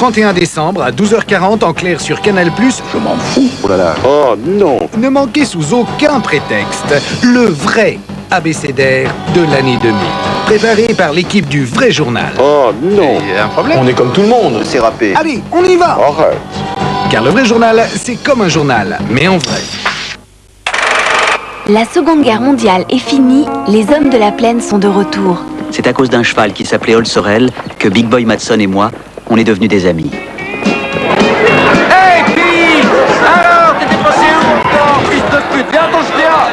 31 décembre à 12h40 en clair sur Canal+. Je m'en fous. Oh là là. Oh non. Ne manquez sous aucun prétexte le vrai abécédaire de l'année 2000. Préparé par l'équipe du vrai journal. Oh non. Il y a un problème. On est comme tout le monde. C'est râpé. Allez, on y va. Arrête. Car le vrai journal, c'est comme un journal, mais en vrai. La Seconde Guerre mondiale est finie, les hommes de la plaine sont de retour. C'est à cause d'un cheval qui s'appelait Old Sorrel que Big Boy Madson et moi, on est devenus des amis. Hey, Pete! Alors, t'étais passé où, fils de pute? Viens, touche-toi!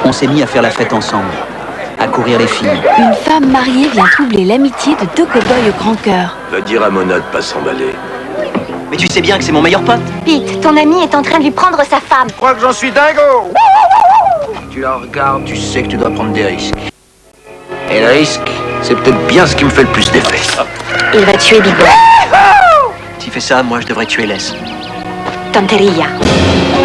On s'est mis à faire la fête ensemble, à courir les filles. Une femme mariée vient troubler l'amitié de deux cow-boys au grand cœur. Va dire à Mona de pas s'emballer. Mais tu sais bien que c'est mon meilleur pote. Pete, ton ami est en train de lui prendre sa femme. Je crois que j'en suis dingo! Tu la regardes, tu sais que tu dois prendre des risques. Et le risque, c'est peut-être bien ce qui me fait le plus d'effet. Il va tuer Big Boy. S'il fait ça, moi je devrais tuer Les. Tonteria.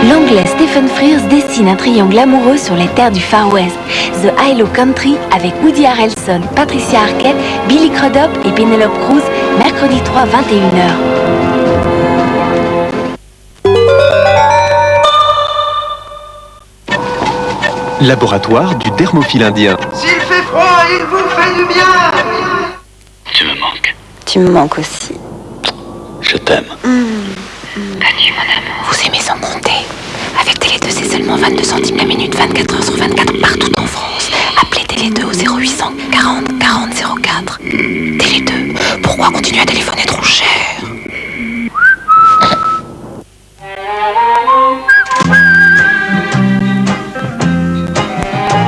L'anglais Stephen Frears dessine un triangle amoureux sur les terres du Far West. The Hilo Country avec Woody Harrelson, Patricia Arquette, Billy Crudup et Penelope Cruz, mercredi 3, 21h. Laboratoire du dermophile indien. S'il fait froid, il vous fait du bien! Tu me manques. Tu me manques aussi. Je t'aime. Adieu, mon amour. Vous aimez sans compter. Avec Télé2, c'est seulement 22 centimes la minute, 24 heures sur 24, partout en France. Appelez Télé2 au 0800 40 40 04. Télé2, pourquoi continuer à téléphoner trop cher?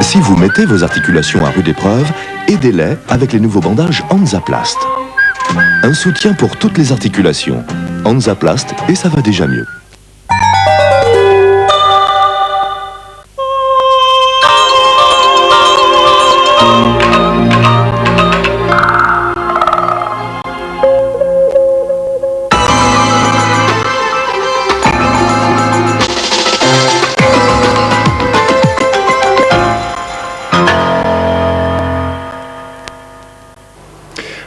Si vous mettez vos articulations à rude épreuve, aidez-les avec les nouveaux bandages Hansaplast. Un soutien pour toutes les articulations. Hansaplast et ça va déjà mieux.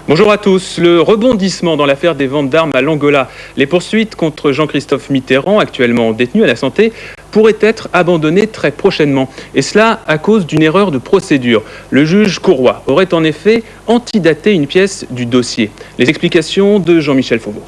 Bonjour à tous. Le rebondissement dans l'affaire des ventes d'armes à l'Angola, les poursuites contre Jean-Christophe Mitterrand, actuellement détenu à la santé, pourraient être abandonnées très prochainement. Et cela à cause d'une erreur de procédure. Le juge Courroy aurait en effet antidaté une pièce du dossier. Les explications de Jean-Michel Fauveau.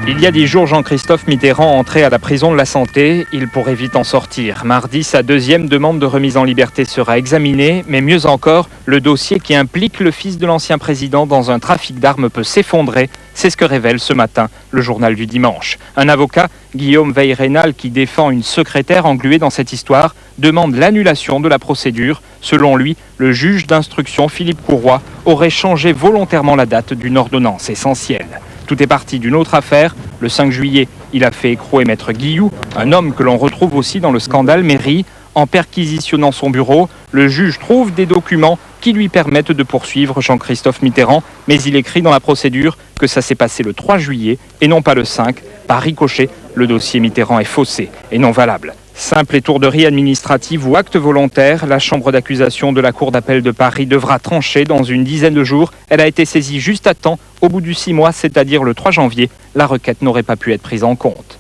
Il y a 10 jours, Jean-Christophe Mitterrand entrait à la prison de la Santé. Il pourrait vite en sortir. Mardi, sa deuxième demande de remise en liberté sera examinée. Mais mieux encore, le dossier qui implique le fils de l'ancien président dans un trafic d'armes peut s'effondrer. C'est ce que révèle ce matin le journal du dimanche. Un avocat, Guillaume Veil-Rénal, qui défend une secrétaire engluée dans cette histoire, demande l'annulation de la procédure. Selon lui, le juge d'instruction Philippe Courroy aurait changé volontairement la date d'une ordonnance essentielle. Tout est parti d'une autre affaire. Le 5 juillet, il a fait écrouer Maître Guilloux, un homme que l'on retrouve aussi dans le scandale mairie. En perquisitionnant son bureau, le juge trouve des documents qui lui permettent de poursuivre Jean-Christophe Mitterrand. Mais il écrit dans la procédure que ça s'est passé le 3 juillet et non pas le 5. Par ricochet, le dossier Mitterrand est faussé et non valable. Simple étourderie administrative ou acte volontaire, la chambre d'accusation de la Cour d'appel de Paris devra trancher dans une dizaine de jours. Elle a été saisie juste à temps, au bout du 6 mois, c'est-à-dire le 3 janvier. La requête n'aurait pas pu être prise en compte.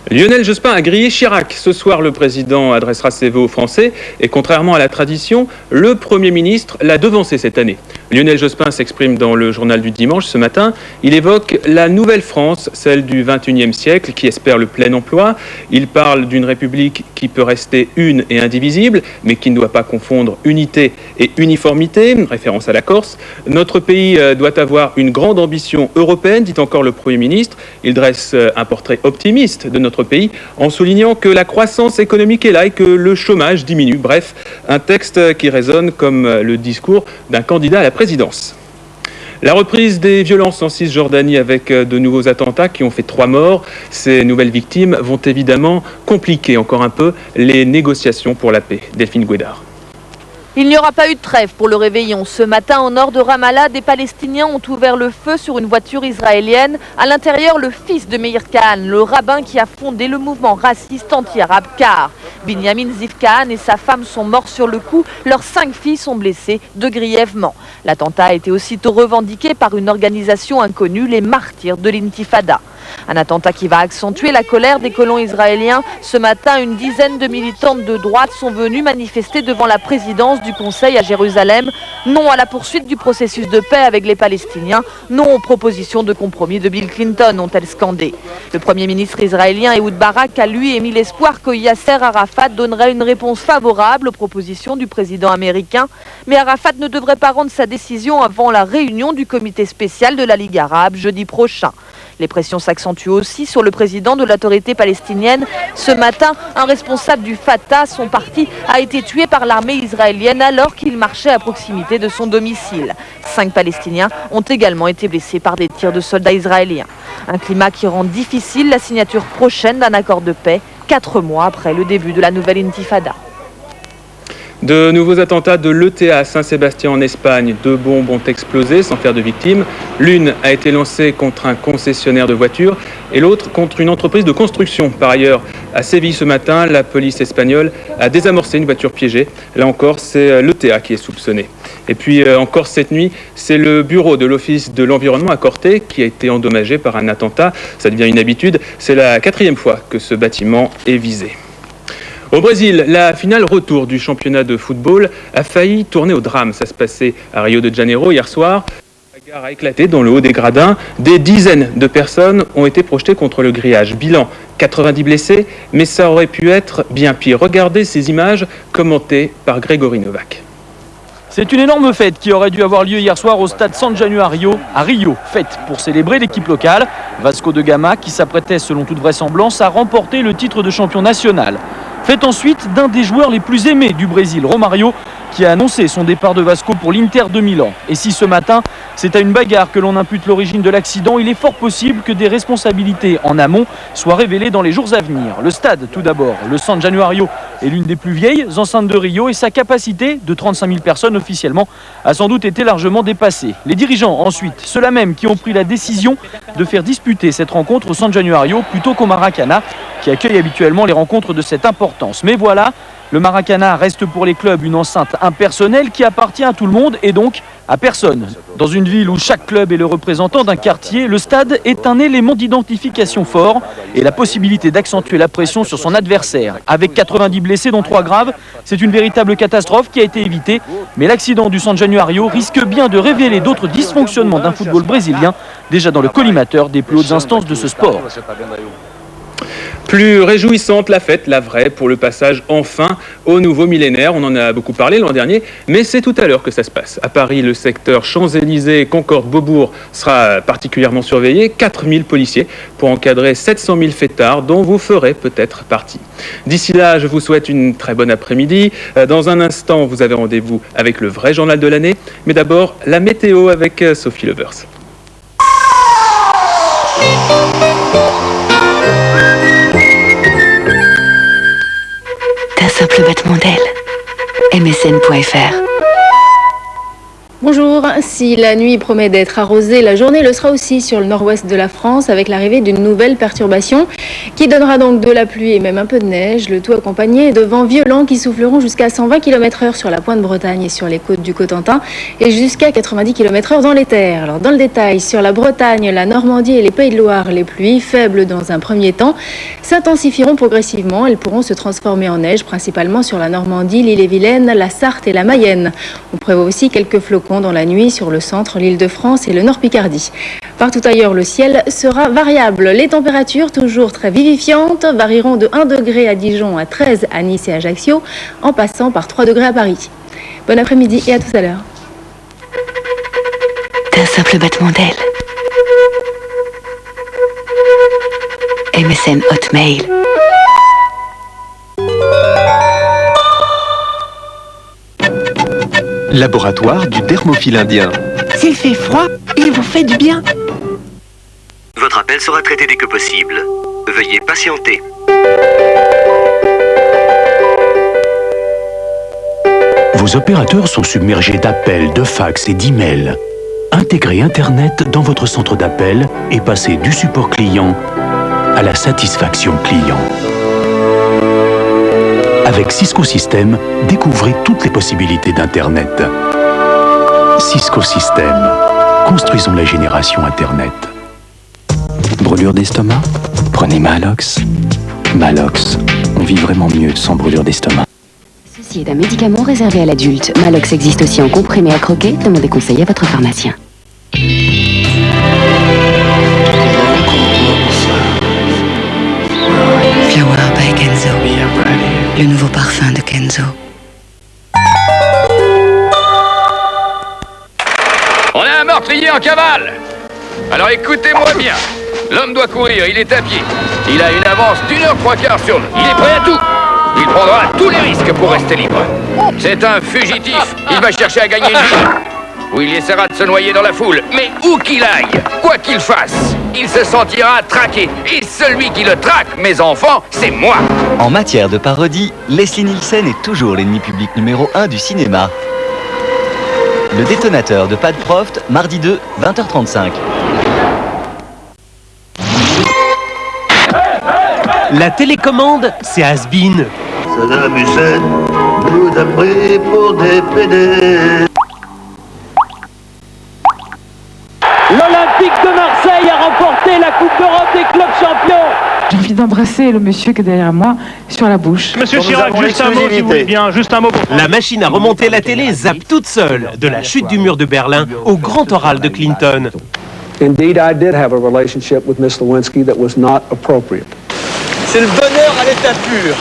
Lionel Jospin a grillé Chirac. Ce soir, le président adressera ses vœux aux Français et contrairement à la tradition, le Premier ministre l'a devancé cette année. Lionel Jospin s'exprime dans le journal du dimanche ce matin. Il évoque la nouvelle France, celle du XXIe siècle, qui espère le plein emploi. Il parle d'une république qui peut rester une et indivisible, mais qui ne doit pas confondre unité et uniformité, référence à la Corse. Notre pays doit avoir une grande ambition européenne, dit encore le Premier ministre. Il dresse un portrait optimiste de notre pays en soulignant que la croissance économique est là et que le chômage diminue. Bref, un texte qui résonne comme le discours d'un candidat à la présidence. La reprise des violences en Cisjordanie avec de nouveaux attentats qui ont fait 3 morts. Ces nouvelles victimes vont évidemment compliquer encore un peu les négociations pour la paix. Delphine Guédard. Il n'y aura pas eu de trêve pour le réveillon. Ce matin, au nord de Ramallah, des Palestiniens ont ouvert le feu sur une voiture israélienne. À l'intérieur, le fils de Meir Kahane, le rabbin qui a fondé le mouvement raciste anti-arabe CAR. Binyamin Ziv Kahane et sa femme sont morts sur le coup. Leurs 5 filles sont blessées de grièvement. L'attentat a été aussitôt revendiqué par une organisation inconnue, les Martyrs de l'Intifada. Un attentat qui va accentuer la colère des colons israéliens. Ce matin, une dizaine de militantes de droite sont venues manifester devant la présidence du Conseil à Jérusalem. Non à la poursuite du processus de paix avec les Palestiniens. Non aux propositions de compromis de Bill Clinton, ont-elles scandé. Le Premier ministre israélien Ehud Barak a lui émis l'espoir que Yasser Arafat donnerait une réponse favorable aux propositions du président américain. Mais Arafat ne devrait pas rendre sa décision avant la réunion du comité spécial de la Ligue arabe jeudi prochain. Les pressions s'accentuent aussi sur le président de l'autorité palestinienne. Ce matin, un responsable du Fatah, son parti, a été tué par l'armée israélienne alors qu'il marchait à proximité de son domicile. 5 Palestiniens ont également été blessés par des tirs de soldats israéliens. Un climat qui rend difficile la signature prochaine d'un accord de paix, 4 mois après le début de la nouvelle intifada. De nouveaux attentats de l'ETA à Saint-Sébastien en Espagne. 2 bombes ont explosé sans faire de victimes. L'une a été lancée contre un concessionnaire de voitures et l'autre contre une entreprise de construction. Par ailleurs, à Séville ce matin, la police espagnole a désamorcé une voiture piégée. Là encore, c'est l'ETA qui est soupçonné. Et puis encore cette nuit, c'est le bureau de l'Office de l'environnement à Corté qui a été endommagé par un attentat. Ça devient une habitude. C'est la 4e fois que ce bâtiment est visé. Au Brésil, la finale retour du championnat de football a failli tourner au drame. Ça se passait à Rio de Janeiro hier soir. La bagarre a éclaté dans le haut des gradins. Des dizaines de personnes ont été projetées contre le grillage. Bilan, 90 blessés, mais ça aurait pu être bien pire. Regardez ces images commentées par Grégory Novak. C'est une énorme fête qui aurait dû avoir lieu hier soir au stade San Januario à Rio. Fête pour célébrer l'équipe locale, Vasco de Gama, qui s'apprêtait selon toute vraisemblance à remporter le titre de champion national. Fête ensuite d'un des joueurs les plus aimés du Brésil, Romario, qui a annoncé son départ de Vasco pour l'Inter de Milan. Et si ce matin, c'est à une bagarre que l'on impute l'origine de l'accident, il est fort possible que des responsabilités en amont soient révélées dans les jours à venir. Le stade, tout d'abord. Le San Januario est l'une des plus vieilles enceintes de Rio et sa capacité, de 35 000 personnes officiellement, a sans doute été largement dépassée. Les dirigeants, ensuite, ceux-là même qui ont pris la décision de faire disputer cette rencontre au San Januario plutôt qu'au Maracana, qui accueille habituellement les rencontres de cette importance. Mais voilà, le Maracana reste pour les clubs une enceinte impersonnelle qui appartient à tout le monde et donc à personne. Dans une ville où chaque club est le représentant d'un quartier, le stade est un élément d'identification fort et la possibilité d'accentuer la pression sur son adversaire. Avec 90 blessés dont 3 graves, c'est une véritable catastrophe qui a été évitée. Mais l'accident du San Januario risque bien de révéler d'autres dysfonctionnements d'un football brésilien, déjà dans le collimateur des plus hautes instances de ce sport. Plus réjouissante la fête, la vraie, pour le passage enfin au nouveau millénaire. On en a beaucoup parlé l'an dernier, mais c'est tout à l'heure que ça se passe. À Paris, le secteur Champs-Élysées, Concorde, Beaubourg sera particulièrement surveillé. 4000 policiers pour encadrer 700 000 fêtards dont vous ferez peut-être partie. D'ici là, je vous souhaite une très bonne après-midi. Dans un instant, vous avez rendez-vous avec le vrai journal de l'année. Mais d'abord, la météo avec Sophie Levers. D'un simple battement d'aile. MSN.fr. Bonjour, si la nuit promet d'être arrosée, la journée le sera aussi sur le nord-ouest de la France avec l'arrivée d'une nouvelle perturbation qui donnera donc de la pluie et même un peu de neige, le tout accompagné de vents violents qui souffleront jusqu'à 120 km/h sur la pointe Bretagne et sur les côtes du Cotentin et jusqu'à 90 km/h dans les terres. Alors dans le détail, sur la Bretagne, la Normandie et les Pays de Loire, les pluies faibles dans un premier temps s'intensifieront progressivement. Elles pourront se transformer en neige principalement sur la Normandie, l'Ille-et-Vilaine, la Sarthe et la Mayenne. On prévoit aussi quelques flocons dans la nuit sur le centre, l'Île-de-France et le Nord-Picardie. Partout ailleurs, le ciel sera variable. Les températures, toujours très vivifiantes, varieront de 1 degré à Dijon à 13 à Nice et Ajaccio, en passant par 3 degrés à Paris. Bon après-midi et à tout à l'heure. D'un simple battement d'aile. MSN Hotmail. Laboratoire du dermophile indien. S'il fait froid, il vous fait du bien. Votre appel sera traité dès que possible. Veuillez patienter. Vos opérateurs sont submergés d'appels, de fax et d'emails. Intégrez Internet dans votre centre d'appel et passez du support client à la satisfaction client. Avec Cisco System, découvrez toutes les possibilités d'Internet. Cisco System. Construisons la génération Internet. Brûlure d'estomac? Prenez Malox. Malox. On vit vraiment mieux sans brûlure d'estomac. Ceci est un médicament réservé à l'adulte. Malox existe aussi en comprimé à croquer. Demandez conseil à votre pharmacien. Flower by Kenzo. Le nouveau parfum de Kenzo. On a un meurtrier en cavale. Alors écoutez-moi bien. L'homme doit courir, il est à pied. Il a une avance d'1 heure 3/4 sur nous. Il est prêt à tout. Il prendra tous les risques pour rester libre. C'est un fugitif. Il va chercher à gagner une ville. Ou il essaiera de se noyer dans la foule. Mais où qu'il aille, quoi qu'il fasse, il se sentira traqué. Et celui qui le traque, mes enfants, c'est moi. En matière de parodie, Leslie Nielsen est toujours l'ennemi public numéro 1 du cinéma. Le détonateur de Pat Proft, mardi 2, 20h35. La télécommande, c'est has-been. Saddam Hussein nous a pris pour des PD. L'Olympique de Marseille a remporté la Coupe d'Europe des clubs champions. J'ai envie d'embrasser le monsieur qui est derrière moi sur la bouche. Monsieur Chirac, juste un mot si vous voulez bien, juste un mot pour... La machine à remonter la télé zappe toute seule, de la chute du mur de Berlin au grand oral de Clinton. Indeed, I did have a relationship with Miss Lewinsky that was not appropriate. C'est le bonheur à l'état pur.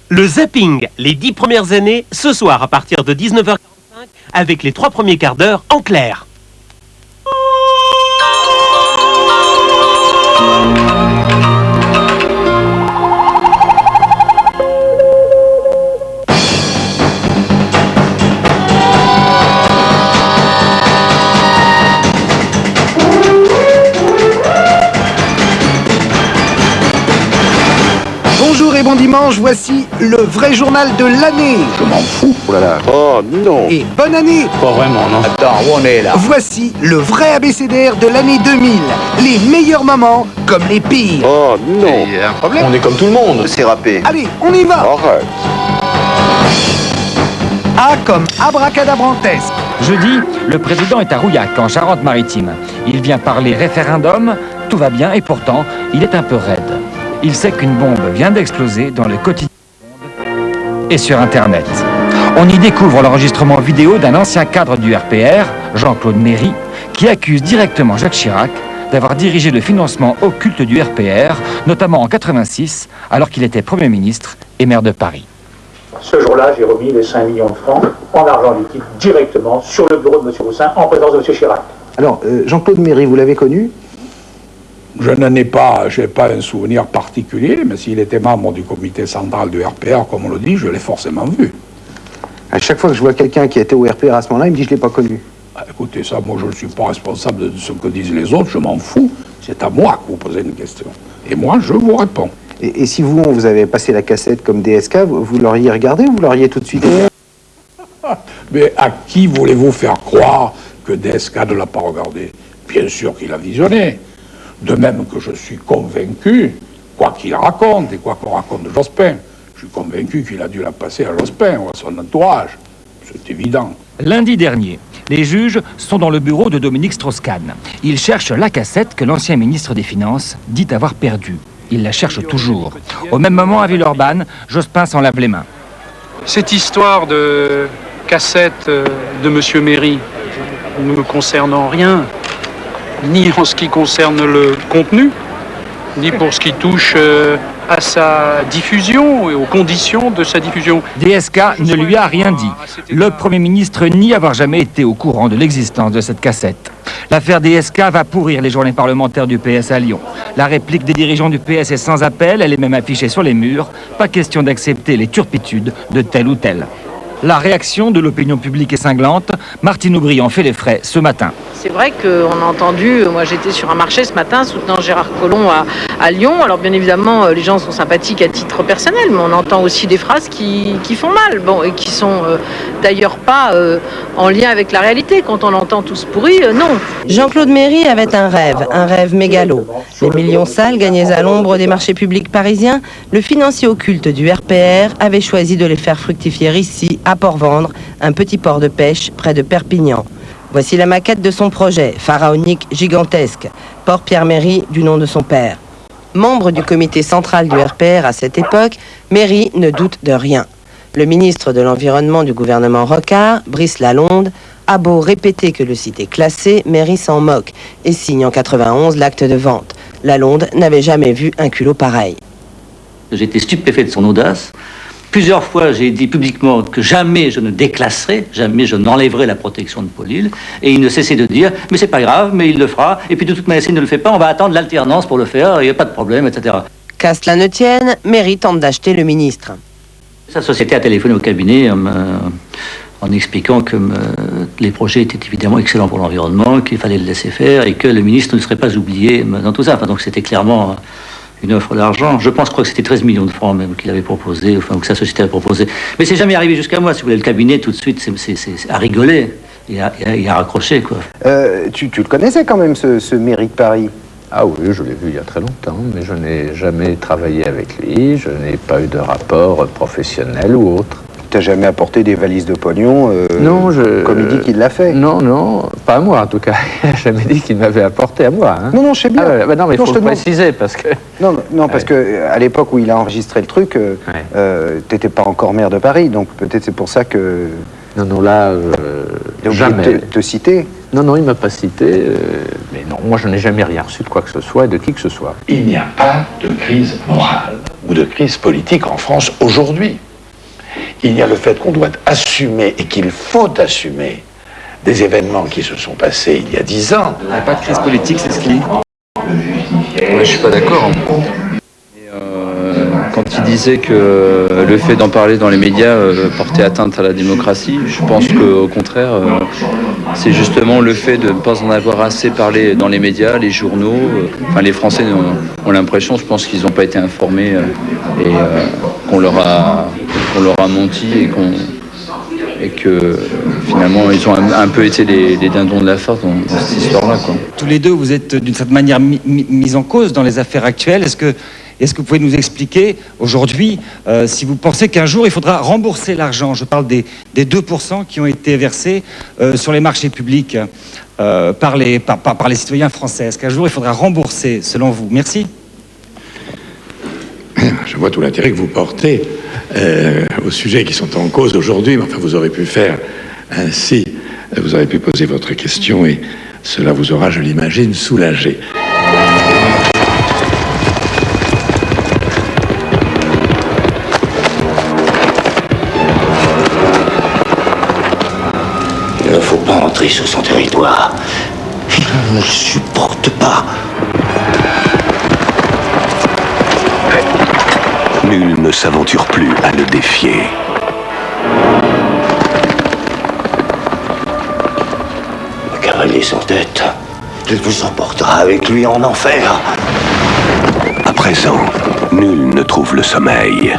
Le zapping, les 10 premières années, ce soir à partir de 19h45, avec les 3 premiers quarts d'heure en clair. Bonjour et bon dimanche, voici le vrai journal de l'année. Je m'en fous. Oh là là. Oh non. Et bonne année. Pas vraiment, non. Attends, où on est là? Voici le vrai abécédaire de l'année 2000. Les meilleurs moments comme les pires. Oh non. Il y a un problème? On est comme tout le monde. C'est râpé. Allez, on y va. Arrête. A comme abracadabrantesque. Jeudi, le président est à Rouillac, en Charente-Maritime. Il vient parler référendum, tout va bien et pourtant, il est un peu raide. Il sait qu'une bombe vient d'exploser dans le quotidien et sur Internet. On y découvre l'enregistrement vidéo d'un ancien cadre du RPR, Jean-Claude Méry, qui accuse directement Jacques Chirac d'avoir dirigé le financement occulte du RPR, notamment en 86, alors qu'il était Premier ministre et maire de Paris. Ce jour-là, j'ai remis les 5 millions de francs en argent liquide directement sur le bureau de M. Roussin en présence de M. Chirac. Alors, Jean-Claude Méry, vous l'avez connu? Je n'en ai pas, j'ai pas un souvenir particulier, mais s'il était membre du comité central du RPR, comme on le dit, je l'ai forcément vu. À chaque fois que je vois quelqu'un qui était au RPR à ce moment-là, il me dit je l'ai pas connu. Ah, écoutez, ça, moi je ne suis pas responsable de ce que disent les autres, je m'en fous. C'est à moi que vous posez une question. Et moi, je vous réponds. Et si vous, on vous avait passé la cassette comme DSK, vous l'auriez regardé ou vous l'auriez tout de suite? Mais à qui voulez-vous faire croire que DSK ne l'a pas regardé? Bien sûr qu'il a visionné. De même que je suis convaincu, quoi qu'il raconte et quoi qu'on raconte de Jospin, je suis convaincu qu'il a dû la passer à Jospin ou à son entourage. C'est évident. Lundi dernier, les juges sont dans le bureau de Dominique Strauss-Kahn. Ils cherchent la cassette que l'ancien ministre des Finances dit avoir perdue. Ils la cherchent toujours. Au même moment, à Villeurbanne, Jospin s'en lave les mains. Cette histoire de cassette de M. Méry ne me concerne en rien, ni en ce qui concerne le contenu, ni pour ce qui touche à sa diffusion et aux conditions de sa diffusion. DSK ne lui a rien dit. Le Premier ministre nie avoir jamais été au courant de l'existence de cette cassette. L'affaire DSK va pourrir les journées parlementaires du PS à Lyon. La réplique des dirigeants du PS est sans appel, elle est même affichée sur les murs. Pas question d'accepter les turpitudes de tel ou tel. La réaction de l'opinion publique est cinglante. Martine Aubry en fait les frais ce matin. C'est vrai qu'on a entendu, moi j'étais sur un marché ce matin soutenant Gérard Collomb à Lyon. Alors bien évidemment, les gens sont sympathiques à titre personnel, mais on entend aussi des phrases qui font mal, et qui sont d'ailleurs pas en lien avec la réalité. Quand on entend tous pourris, non. Jean-Claude Méry avait un rêve mégalo. Les millions sales gagnés à l'ombre des marchés publics parisiens, le financier occulte du RPR avait choisi de les faire fructifier ici, à Port-Vendre, un petit port de pêche près de Perpignan. Voici la maquette de son projet, pharaonique, gigantesque. Port Pierre Méry, du nom de son père. Membre du comité central du RPR à cette époque, Méry ne doute de rien. Le ministre de l'Environnement du gouvernement Rocard, Brice Lalonde, a beau répéter que le site est classé, Méry s'en moque et signe en 91 l'acte de vente. Lalonde n'avait jamais vu un culot pareil. J'étais stupéfait de son audace. Plusieurs fois, j'ai dit publiquement que jamais je ne déclasserai, jamais je n'enlèverai la protection de Paul-Île. Et il ne cessait de dire, mais c'est pas grave, mais il le fera. Et puis de toute manière, s'il ne le fait pas, on va attendre l'alternance pour le faire, il n'y a pas de problème, etc. Qu'à cela ne tienne, Méry tente d'acheter le ministre. Sa société a téléphoné au cabinet en expliquant que les projets étaient évidemment excellents pour l'environnement, qu'il fallait le laisser faire et que le ministre ne serait pas oublié dans tout ça. Enfin, donc c'était clairement une offre d'argent. Je crois que c'était 13 millions de francs même qu'il avait proposé, enfin que sa société avait proposé. Mais c'est jamais arrivé jusqu'à moi. Si vous voulez, le cabinet tout de suite c'est à rigoler et à raccrocher, quoi. Tu le connaissais quand même, ce Méry de Paris? Ah oui, je l'ai vu il y a très longtemps, mais je n'ai jamais travaillé avec lui, je n'ai pas eu de rapport professionnel ou autre. Tu n'as jamais apporté des valises de pognon Non, comme il dit qu'il l'a fait. Non, pas à moi en tout cas. Il n'a jamais dit qu'il m'avait apporté à moi. Hein. Non, je sais bien. Non, mais il faut le préciser parce que... Non, parce que à l'époque où il a enregistré le truc, t'étais pas encore maire de Paris, donc peut-être c'est pour ça que... Non, là, jamais. Te citer. Non, il m'a pas cité. Mais non, moi je n'ai jamais rien reçu de quoi que ce soit et de qui que ce soit. Il n'y a pas de crise morale ou de crise politique en France aujourd'hui. Il y a le fait qu'on doit assumer et qu'il faut assumer des événements qui se sont passés il y a 10 ans. Il n'y a pas de crise politique, c'est ce qu'il dit. Ouais, je suis pas d'accord. Quand il disait que le fait d'en parler dans les médias portait atteinte à la démocratie, je pense qu'au contraire, c'est justement le fait de ne pas en avoir assez parlé dans les médias, les journaux. Les Français ont l'impression, je pense qu'ils n'ont pas été informés et qu'on leur a menti et que finalement ils ont un peu été les dindons de la farce dans cette histoire-là, quoi. Tous les deux, vous êtes d'une certaine manière mis en cause dans les affaires actuelles. Est-ce que vous pouvez nous expliquer aujourd'hui si vous pensez qu'un jour il faudra rembourser l'argent? Je parle des 2% qui ont été versés sur les marchés publics par les citoyens français. Est-ce qu'un jour il faudra rembourser selon vous? Merci. Je vois tout l'intérêt que vous portez aux sujets qui sont en cause aujourd'hui, mais enfin vous aurez pu faire ainsi, vous aurez pu poser votre question et cela vous aura, je l'imagine, soulagé. Il ne faut pas entrer sur son territoire. Je ne le supporte pas. Nul ne s'aventure plus à le défier. Le cavalier sans tête, il vous emportera avec lui en enfer. À présent, nul ne trouve le sommeil.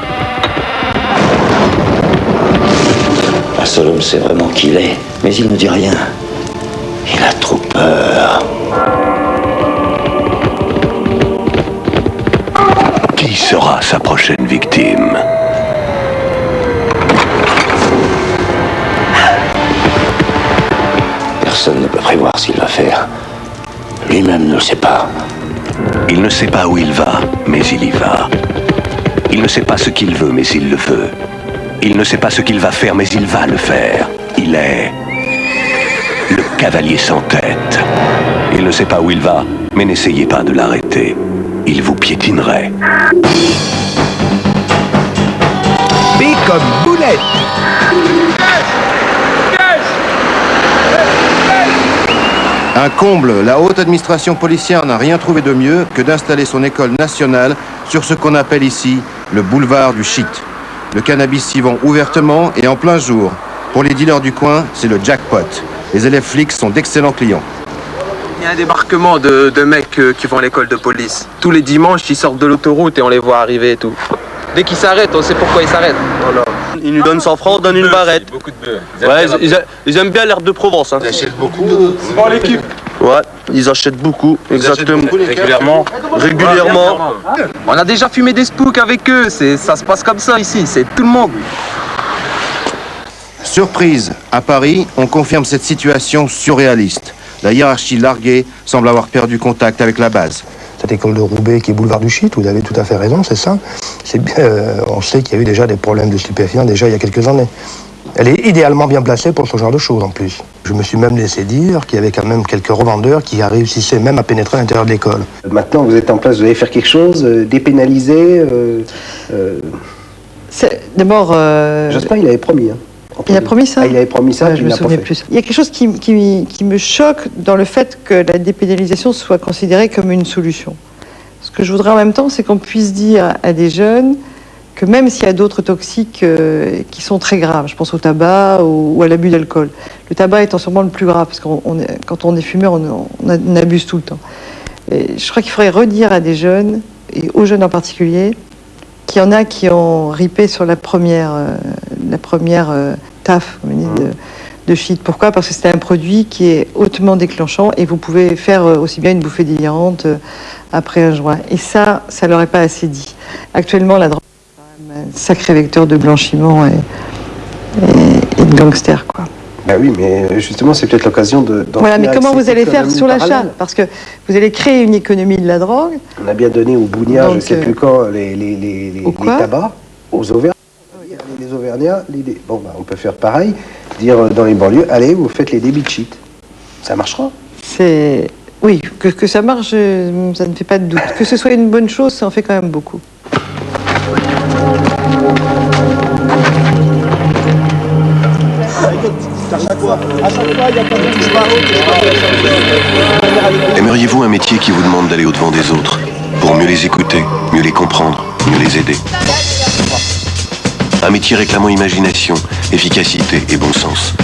Un seul homme sait vraiment qui il est, mais il ne dit rien. Il a trop peur. Qui sera sa prochaine victime? Personne ne peut prévoir ce qu'il va faire. Lui-même ne le sait pas. Il ne sait pas où il va, mais il y va. Il ne sait pas ce qu'il veut, mais il le veut. Il ne sait pas ce qu'il va faire, mais il va le faire. Il est le cavalier sans tête. Il ne sait pas où il va, mais n'essayez pas de l'arrêter. Il vous piétinerait. B comme boulette. Un comble, la haute administration policière n'a rien trouvé de mieux que d'installer son école nationale sur ce qu'on appelle ici le boulevard du shit. Le cannabis s'y vend ouvertement et en plein jour. Pour les dealers du coin, c'est le jackpot. Les élèves flics sont d'excellents clients. y a un débarquement de mecs qui vont à l'école de police. Tous les dimanches, ils sortent de l'autoroute et on les voit arriver et tout. Dès qu'ils s'arrêtent, on sait pourquoi ils s'arrêtent. Voilà. Ils nous donnent 100 francs, on donne une barrette. Beaucoup de bœufs. Ouais, ils aiment bien l'herbe de Provence. Hein. Ils achètent beaucoup. C'est pour l'équipe. Ouais, ils achètent beaucoup. Exactement. Régulièrement. Régulièrement. On a déjà fumé des spooks avec eux. Ça se passe comme ça ici. C'est tout le monde. Surprise, à Paris, on confirme cette situation surréaliste. La hiérarchie larguée semble avoir perdu contact avec la base. Cette école de Roubaix qui est boulevard du Shit, vous avez tout à fait raison, c'est ça. On sait qu'il y a eu déjà des problèmes de stupéfiants déjà il y a quelques années. Elle est idéalement bien placée pour ce genre de choses en plus. Je me suis même laissé dire qu'il y avait quand même quelques revendeurs qui réussissaient même à pénétrer à l'intérieur de l'école. Maintenant, vous êtes en place, vous allez faire quelque chose, dépénaliser. D'abord. Jospin, il avait promis. Hein. Il a promis ça? Il avait promis ça, je me souviens plus. Il y a quelque chose qui me choque dans le fait que la dépénalisation soit considérée comme une solution. Ce que je voudrais en même temps, c'est qu'on puisse dire à des jeunes que même s'il y a d'autres toxiques qui sont très graves, je pense au tabac ou à l'abus d'alcool, le tabac étant sûrement le plus grave, parce que quand on est fumeur, on abuse tout le temps. Et je crois qu'il faudrait redire à des jeunes, et aux jeunes en particulier, qu'il y en a qui ont ripé sur la première taf, comme on dit, de shit. Pourquoi? Parce que c'est un produit qui est hautement déclenchant et vous pouvez faire aussi bien une bouffée délirante après un joint. Et ça leur est pas assez dit. Actuellement, la drogue est quand même un sacré vecteur de blanchiment et de gangster, quoi. Ben oui, mais justement, c'est peut-être l'occasion de... Voilà, mais comment vous allez faire sur l'achat? Parce que vous allez créer une économie de la drogue. On a bien donné aux Bougnards, je ne sais plus quand, les tabacs, aux Auvergnats. Les Auvergnats, bon, on peut faire pareil, dire dans les banlieues, allez, vous faites les débits de shit. Ça marchera. Oui, que ça marche, ça ne fait pas de doute. Que ce soit une bonne chose, ça en fait quand même beaucoup. Aimeriez-vous un métier qui vous demande d'aller au-devant des autres, pour mieux les écouter, mieux les comprendre, mieux les aider? Un métier réclamant imagination, efficacité et bon sens.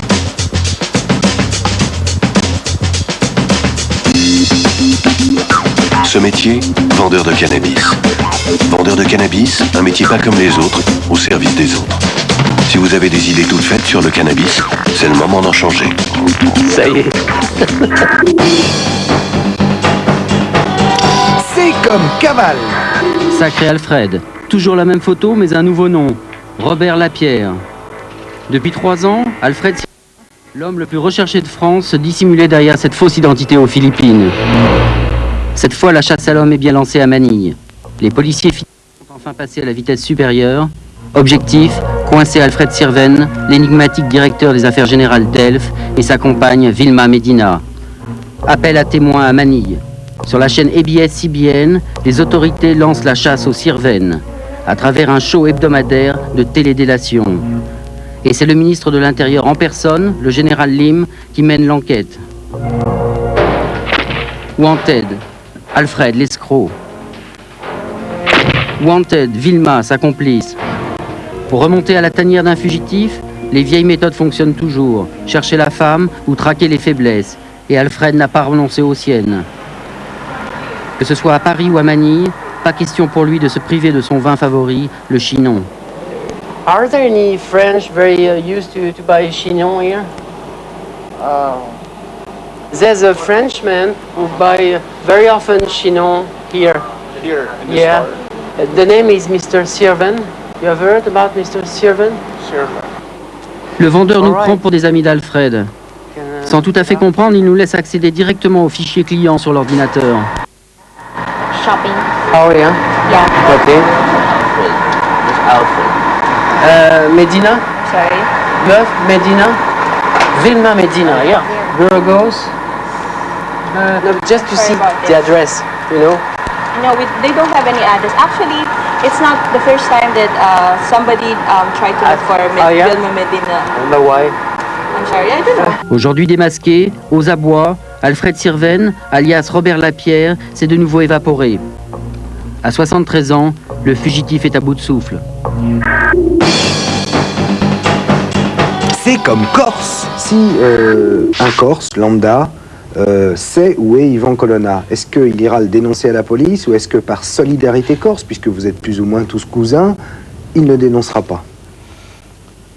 Ce métier, vendeur de cannabis. Vendeur de cannabis, un métier pas comme les autres, au service des autres. Si vous avez des idées toutes faites sur le cannabis, c'est le moment d'en changer. Ça y est. C'est comme cavale. Sacré Alfred. Toujours la même photo, mais un nouveau nom. Robert Lapierre. Depuis 3 ans, Alfred, l'homme le plus recherché de France, se dissimulait derrière cette fausse identité aux Philippines. Cette fois, la chasse à l'homme est bien lancée à Manille. Les policiers sont enfin passés à la vitesse supérieure. Objectif, coincer Alfred Sirven, l'énigmatique directeur des affaires générales d'Elf, et sa compagne Vilma Medina. Appel à témoins à Manille. Sur la chaîne ABS-CBN, les autorités lancent la chasse aux Sirven, à travers un show hebdomadaire de télédélation. Et c'est le ministre de l'Intérieur en personne, le général Lim, qui mène l'enquête. Wanted, Alfred l'escroc. Wanted, Vilma, sa complice. Pour remonter à la tanière d'un fugitif, les vieilles méthodes fonctionnent toujours. Chercher la femme ou traquer les faiblesses. Et Alfred n'a pas renoncé aux siennes. Que ce soit à Paris ou à Manille, pas question pour lui de se priver de son vin favori, le Chinon. Are there any French very used to buy Chinon here? There's a Frenchman who buy very often Chinon here. Here, in this yeah. The name is Mr. Sirven. You have heard about Mr. Sirven? Sirven. Le vendeur nous prend pour des amis d'Alfred. Sans tout à fait comprendre, il nous laisse accéder directement au fichier client sur l'ordinateur. Shopping. Oh yeah? Yeah. Okay. Alfred. Medina? Sorry? Bluff, Medina? Vilma Medina, yeah. Burgos? No, just to see the address, you know? No, they don't have any address. Actually, it's not the first time that somebody tried to look for Vilma Medina. I don't know why. I'm sorry, I don't know. Aujourd'hui démasqué, aux abois, Alfred Sirven, alias Robert Lapierre, s'est de nouveau évaporé. À 73 ans, le fugitif est à bout de souffle. C'est comme Corse. Si un Corse lambda sait où est Yvan Colonna. Est-ce qu'il ira le dénoncer à la police ou est-ce que par solidarité corse, puisque vous êtes plus ou moins tous cousins, il ne dénoncera pas?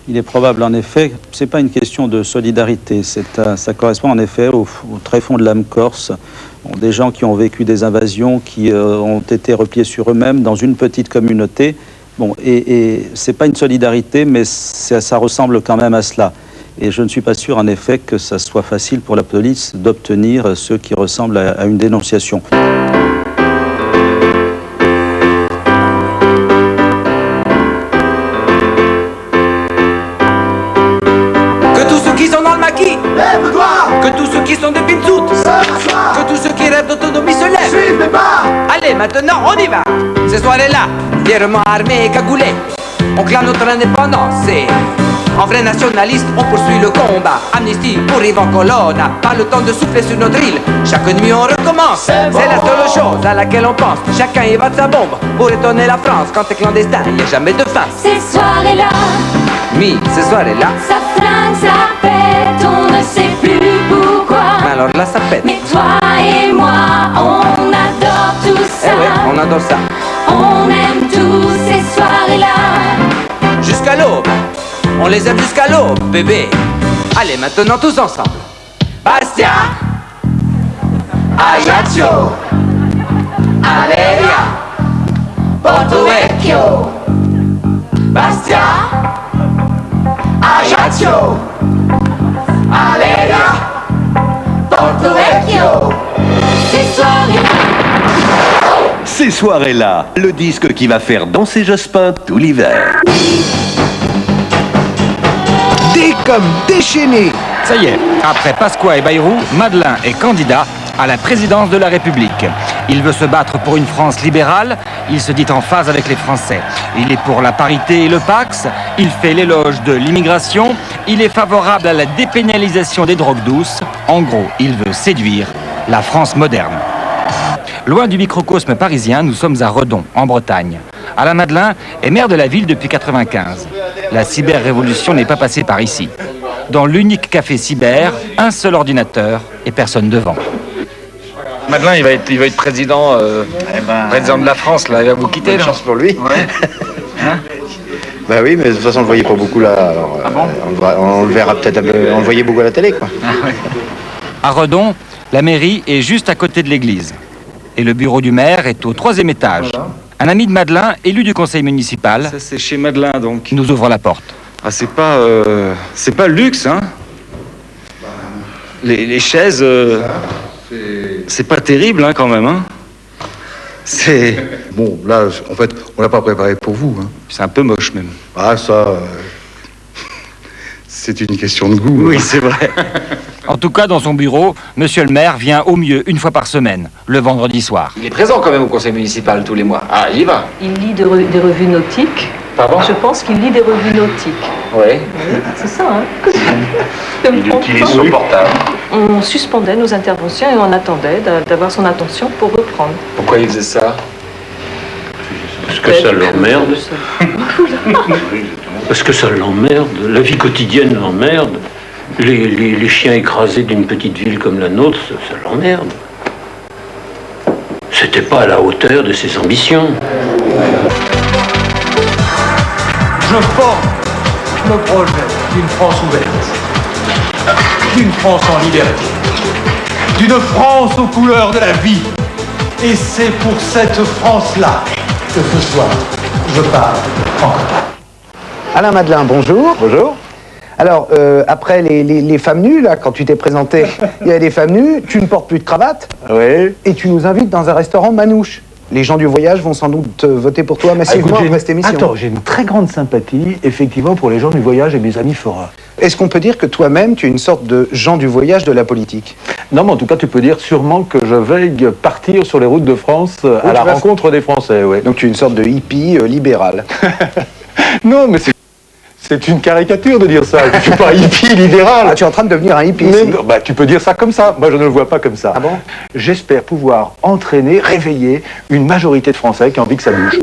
Il est probable, en effet, c'est pas une question de solidarité, ça correspond en effet au très fond de l'âme corse. Des gens qui ont vécu des invasions, qui ont été repliés sur eux-mêmes dans une petite communauté. Bon, et c'est pas une solidarité, mais ça ressemble quand même à cela. Et je ne suis pas sûr, en effet, que ça soit facile pour la police d'obtenir ce qui ressemble à une dénonciation. Que tous ceux qui sont des pinzoutes, que tous ceux qui rêvent d'autonomie se lèvent. Suivez mes pas. Allez, maintenant on y va. Ces soirées-là, fièrement armés et cagoulés, on clame notre indépendance et en vrai nationaliste, on poursuit le combat. Amnistie pour Yvan Colonna, pas le temps de souffler sur notre île. Chaque nuit on recommence, c'est la seule chose à laquelle on pense. Chacun y va de sa bombe pour étonner la France. Quand t'es clandestin, y a jamais de fin. Ces soirées-là, Oui, ces soirées-là, ça flingue, ça pète, on ne sait plus pourquoi. mais alors là ça pète. Mais toi et moi, on adore tout ça. Eh ouais, on adore ça. On aime tous ces soirées-là. Jusqu'à l'aube, on les aime jusqu'à l'aube, bébé. Allez, maintenant tous ensemble. Bastia, Ajaccio, Aleria, Porto Vecchio. Bastia, Ajaccio, Aleria, Porto Vecchio. Ces soirées-là. Ces soirées-là, le disque qui va faire danser Jospin tout l'hiver. Dès comme déchaîné. Ça y est, après Pasqua et Bayrou, Madeleine est candidat à la présidence de la République. Il veut se battre pour une France libérale, il se dit en phase avec les Français. Il est pour la parité et le Pax, il fait l'éloge de l'immigration, il est favorable à la dépénalisation des drogues douces. En gros, il veut séduire la France moderne. Loin du microcosme parisien, nous sommes à Redon, en Bretagne. Alain Madeleine est maire de la ville depuis 1995. La cyber-révolution n'est pas passée par ici. Dans l'unique café cyber, un seul ordinateur et personne devant. Madeleine, il va être président, président de la France, là. Il va vous quitter, bonne là. chance pour lui. Ouais. Hein? Bah oui, mais de toute façon, on le voyait pas beaucoup là. Alors, on le verra peut-être, on le voyait beaucoup à la télé, quoi. Ah, ouais. À Redon, la mairie est juste à côté de l'église. Et le bureau du maire est au 3e étage. Voilà. Un ami de Madeleine, élu du conseil municipal, Ça, c'est chez Madeleine, donc. nous ouvre la porte. Ah, c'est pas luxe, hein. Les chaises, c'est pas terrible, hein, quand même, hein. C'est... Bon, là, en fait, on l'a pas préparé pour vous, hein. C'est un peu moche, même. Ah, ça, c'est une question de goût. Oui, c'est vrai. En tout cas, dans son bureau, monsieur le maire vient au mieux une fois par semaine, le vendredi soir. Il est présent quand même au conseil municipal tous les mois. Ah, il y va. Il lit des revues nautiques. Pardon? Je pense qu'il lit des revues nautiques. Oui. Oui, c'est ça, hein. Il utilise son portable. On suspendait nos interventions et on attendait d'avoir son attention pour reprendre. Pourquoi il faisait ça? Parce que ça l'emmerde. Parce que ça l'emmerde. La vie quotidienne l'emmerde. Les chiens écrasés d'une petite ville comme la nôtre, ça l'emmerde. C'était pas à la hauteur de ses ambitions. Je me projette d'une France ouverte, d'une France en liberté, d'une France aux couleurs de la vie. Et c'est pour cette France-là que ce soir, je parle encore. Alain Madeleine, bonjour. Bonjour. Alors, après les femmes nues, là, quand tu t'es présenté, il y a des femmes nues, tu ne portes plus de cravate. Oui. Et tu nous invites dans un restaurant manouche. Les gens du voyage vont sans doute voter pour toi massivement après cette émission. Attends, j'ai une très grande sympathie, effectivement, pour les gens du voyage et mes amis forains. Est-ce qu'on peut dire que toi-même, tu es une sorte de Jean du voyage de la politique? Non, mais en tout cas, tu peux dire sûrement que je veille partir sur les routes de France à la rencontre des Français, oui. Donc tu es une sorte de hippie libéral. Non, mais c'est une caricature de dire ça. Je ne suis pas hippie libéral. Ah, tu es en train de devenir un hippie mais, bah, tu peux dire ça comme ça. Moi, je ne le vois pas comme ça. Ah bon? J'espère pouvoir entraîner, réveiller une majorité de Français qui ont envie que ça bouge.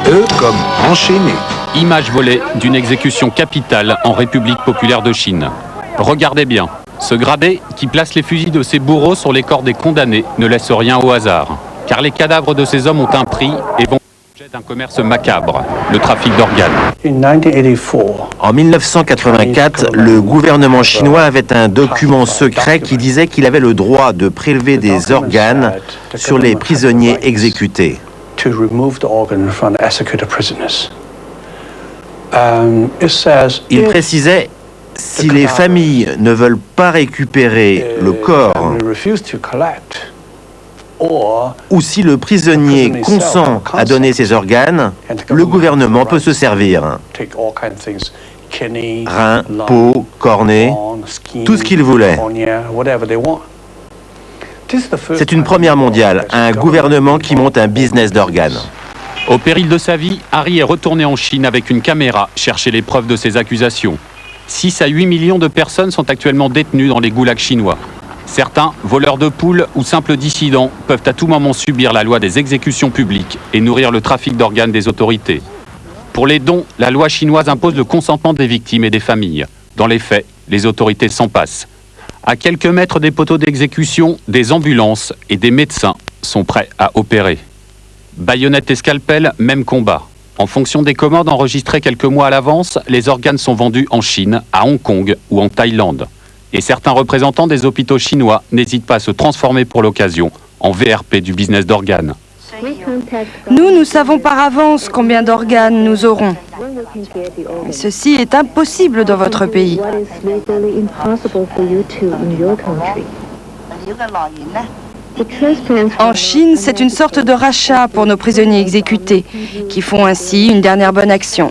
Eux comme enchaînés. Image volée d'une exécution capitale en République populaire de Chine. Regardez bien. Ce gradé, qui place les fusils de ses bourreaux sur les corps des condamnés, ne laisse rien au hasard. Car les cadavres de ces hommes ont un prix et vont l'objet d'un commerce macabre, le trafic d'organes. En 1984, le gouvernement chinois avait un document secret qui disait qu'il avait le droit de prélever des organes sur les prisonniers exécutés. Il précisait, si les familles ne veulent pas récupérer le corps, ou si le prisonnier consent à donner ses organes, le gouvernement peut se servir. Reins, peau, cornée, tout ce qu'il voulait. C'est une première mondiale, un gouvernement qui monte un business d'organes. Au péril de sa vie, Harry est retourné en Chine avec une caméra chercher les preuves de ses accusations. 6 à 8 millions de personnes sont actuellement détenues dans les goulags chinois. Certains, voleurs de poules ou simples dissidents, peuvent à tout moment subir la loi des exécutions publiques et nourrir le trafic d'organes des autorités. Pour les dons, la loi chinoise impose le consentement des victimes et des familles. Dans les faits, les autorités s'en passent. À quelques mètres des poteaux d'exécution, des ambulances et des médecins sont prêts à opérer. Baïonnettes et scalpels, même combat. En fonction des commandes enregistrées quelques mois à l'avance, les organes sont vendus en Chine, à Hong Kong ou en Thaïlande. Et certains représentants des hôpitaux chinois n'hésitent pas à se transformer pour l'occasion en VRP du business d'organes. Nous savons par avance combien d'organes nous aurons. Mais ceci est impossible dans votre pays. En Chine, c'est une sorte de rachat pour nos prisonniers exécutés, qui font ainsi une dernière bonne action.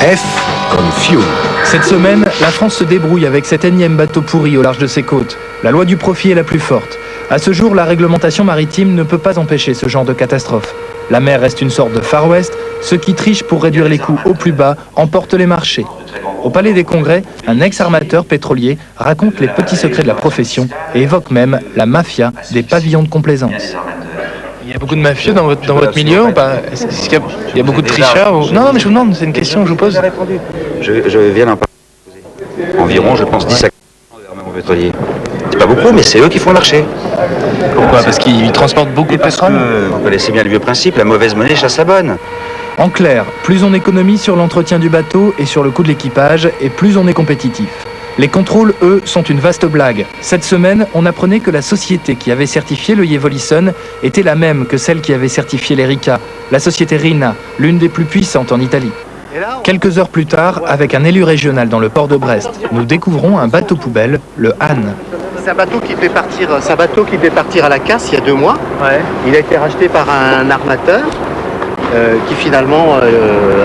F comme fuel. Cette semaine, la France se débrouille avec cet énième bateau pourri au large de ses côtes. La loi du profit est la plus forte. À ce jour, la réglementation maritime ne peut pas empêcher ce genre de catastrophe. La mer reste une sorte de Far West. Ceux qui trichent pour réduire les coûts au plus bas emportent les marchés. Au Palais des Congrès, un ex-armateur pétrolier raconte les petits secrets de la profession et évoque même la mafia des pavillons de complaisance. Il y a beaucoup de mafieux dans votre milieu ou pas? Est-ce qu'il y a beaucoup de tricheurs ou... Non, mais je vous demande, c'est une question que je vous pose. Je viens d'en parler. Environ, je pense, 10 à 15 vers mon pétrolier. C'est pas beaucoup, mais c'est eux qui font le marché. Pourquoi? Parce qu'ils transportent beaucoup de pétrole? Vous connaissez bien le vieux principe, la mauvaise monnaie chasse la bonne. En clair, plus on économise sur l'entretien du bateau et sur le coût de l'équipage, et plus on est compétitif. Les contrôles, eux, sont une vaste blague. Cette semaine, on apprenait que la société qui avait certifié le Yevolison était la même que celle qui avait certifié l'Erika, la société Rina, l'une des plus puissantes en Italie. Quelques heures plus tard, avec un élu régional dans le port de Brest, nous découvrons un bateau poubelle, le Han. C'est un bateau qui devait partir à la casse il y a 2 mois. Ouais. Il a été racheté par un armateur qui finalement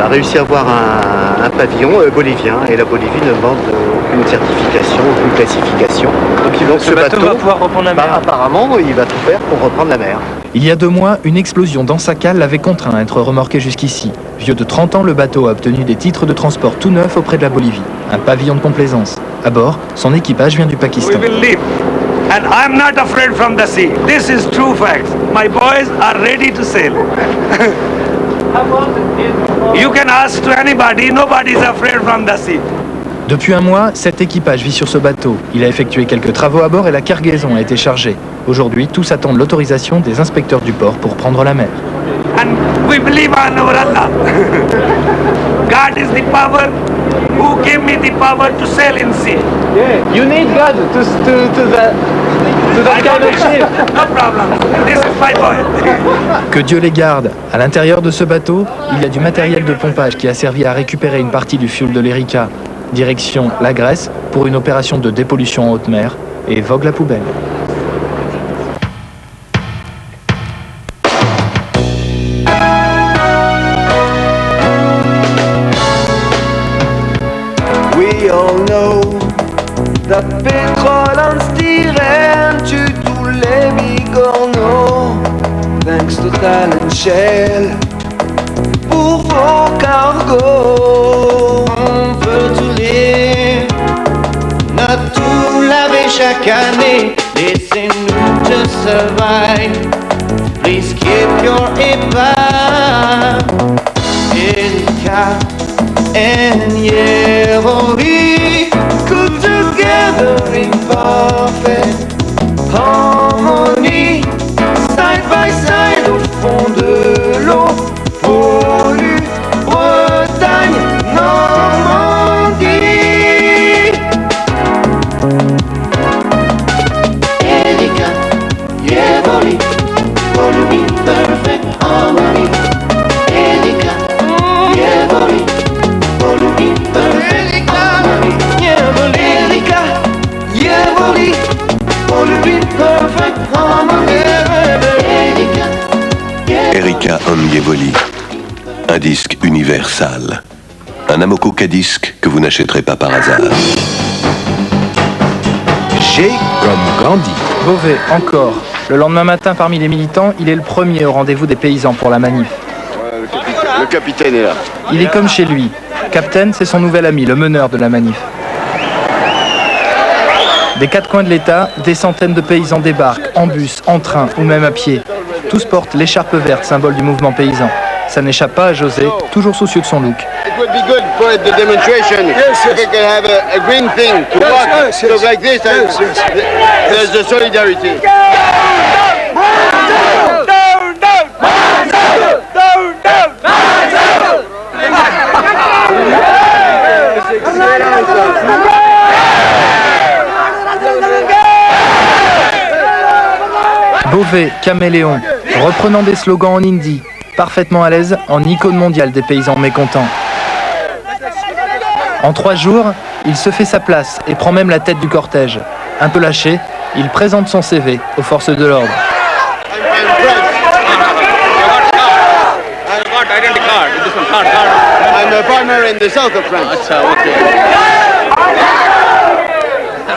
a réussi à avoir un pavillon bolivien. Et la Bolivie ne demande aucune certification, aucune classification. Donc ce bateau va pouvoir reprendre la mer. Apparemment, il va tout faire pour reprendre la mer. Il y a 2 mois, une explosion dans sa cale l'avait contraint à être remorqué jusqu'ici. Vieux de 30 ans, le bateau a obtenu des titres de transport tout neufs auprès de la Bolivie. Un pavillon de complaisance. À bord, son équipage vient du Pakistan. And I'm not afraid from the sea. This is true facts. My boys are ready to sail. You can ask to anybody, nobody is afraid from the sea. Depuis 1 mois, cet équipage vit sur ce bateau. Il a effectué quelques travaux à bord et la cargaison a été chargée. Aujourd'hui, tous attendent l'autorisation des inspecteurs du port pour prendre la mer. And we believe on our Allah. God is the power who gave me the power to sail in sea. Yeah, you need God to that kind of ship. No problem. This is my boy. Que Dieu les garde. À l'intérieur de ce bateau, il y a du matériel de pompage qui a servi à récupérer une partie du fuel de l'Erika. Direction la Grèce pour une opération de dépollution en haute mer et vogue la poubelle. We all know that pétrole en styrène tue tous les bigorneaux. Thanks to Total and Shell pour vos cargos. On veut tout lire, not tout laver chaque année. Laissez-nous just survive. Please keep your épave. Erika and Héroïne. Erika Ondievoli. Un disque universal. Un Amococa disque que vous n'achèterez pas par hasard. G comme Gandhi. Beauvais, encore. Le lendemain matin, parmi les militants, il est le premier au rendez-vous des paysans pour la manif. Le capitaine est là. Il est comme chez lui. Captain, c'est son nouvel ami, le meneur de la manif. Des quatre coins de l'État, des centaines de paysans débarquent, en bus, en train ou même à pied. Tous portent l'écharpe verte, symbole du mouvement paysan. Ça n'échappe pas à José, toujours soucieux de son look. It would be good for the demonstration if we could have a green thing to walk, look like this. There's the solidarity. Beauvais, caméléon, reprenant des slogans en hindi, parfaitement à l'aise en icône mondiale des paysans mécontents. En 3 jours, il se fait sa place et prend même la tête du cortège. Un peu lâché, il présente son CV aux forces de l'ordre. I'm a farmer in the south of France.